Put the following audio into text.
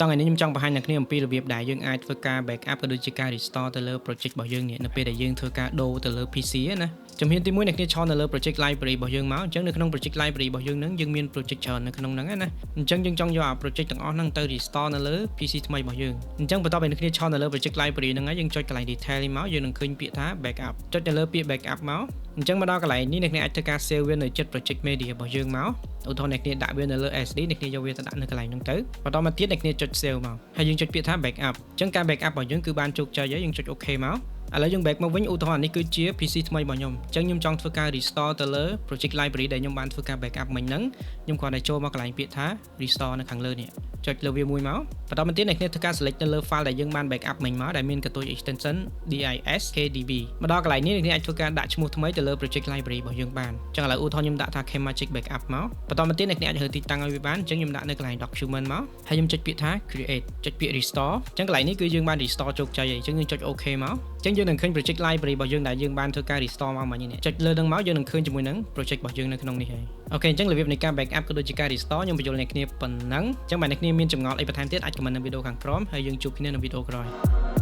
តោះឥឡូវខ្ញុំចង់បង្ហាញអ្នកគ្នាអំពីរបៀបដែលយើងអាចធ្វើការ backup ក៏ដូចជាការ restore ទៅលើ project របស់យើងនេះនៅពេលដែលយើងធ្វើការដូរទៅលើ PC ណាជំហានទី1អ្នកគ្នាឈរនៅលើ project library របស់យើងមកអញ្ចឹងនៅក្នុង project library របស់យើងហ្នឹងយើងមាន project ច្រើននៅក្នុងហ្នឹងណាអញ្ចឹងយើងចង់យក project ទាំងអស់ហ្នឹងទៅ restore នៅលើ PC ថ្មីរបស់យើងអញ្ចឹងបន្ទាប់ពីអ្នកគ្នាឈរនៅលើ project library ហ្នឹងហើយយើងចុចកន្លែង detail នេះមកយើងនឹងឃើញពាក្យថា backup ចុចទៅលើពាក្យ backup មកអញ្ចឹងមកដល់កន្លែងនេះអ្នកគ្នាអាចធ្វើការ save វានៅចិត្ត project media របស់យើងមកឧទាហរណ៍អ្នកគ្នាដាក់វានៅលើ SD អ្នកគ្នាយកវាទៅដាក់នៅកន្លែងហ្នឹងទៅបន្តមកទៀតអ្នកគ្នាចុច save មកហើយយើងចុចពាក្យថា backup អញ្ចឹងការ backup របស់យើងគឺបានជោគជ័យហើយយើងចុច OK មកឥឡូវយើង back មកវិញឧទាហរណ៍នេះគឺជា PC ថ្មីរបស់ខ្ញុំអញ្ចឹងខ្ញុំចង់ធ្វើការ restore ទៅលើ project library ដែលខ្ញុំបានធ្វើការ backup មិញហ្នឹងខ្ញុំគ្រាន់តែចូលមកកន្លែងពាក្យថា restore នៅខាងលើនេះចុចលើវាមួយមកបន្តមកទៀតអ្នកគ្នាធ្វើការ select ទៅលើ file ដែលយើងបាន backup មិញមកដែលមានកន្ទុយ extension diskdb មកដល់កន្លែងនេះអ្នកគ្នាអាចធ្វើការដាក់ឈ្មោះថ្មីទៅលើ project library របស់យើងបានអញ្ចឹងឥឡូវឧទាហរណ៍ខ្ញុំដាក់ថា Kmagic backup មកបន្តមកទៀតអ្នកគ្នាអាចរើទីតាំងឲ្យវាបានអញ្ចឹងខ្ញុំដាក់នៅកន្លែង document មកហើយខ្ញុំចុចពាក្យថា create ចុចពាក្យ restore អញ្ចឹងកន្លែងនេះគឺយើងបាន restore ជោគជ័យហើយអញ្ចឹងយើងចុច OK មកអញ្ចឹងយើងនឹងឃើញ project library របស់យើងដែលយើងបានធ្វើការ restore មកមិញនេះចុចលើនឹងមកយើងនឹងឃើញជាមួយនឹង project របស់យើងនៅក្នុងនេះហើយអូខេអញ្ចឹងរបៀបនៃការ backup ក៏ដូចជាការ restore ខ្ញុំបញ្យល់អ្នកគ្នាប៉ុណ្ណឹងអញ្ចឹងបើអ្នកគ្នាមានចម្ងល់អីបន្ថែមទៀតអាច comment នៅវីដេអូខាងក្រោមហើយយើងជួបគ្នានៅវីដេអូក្រោយ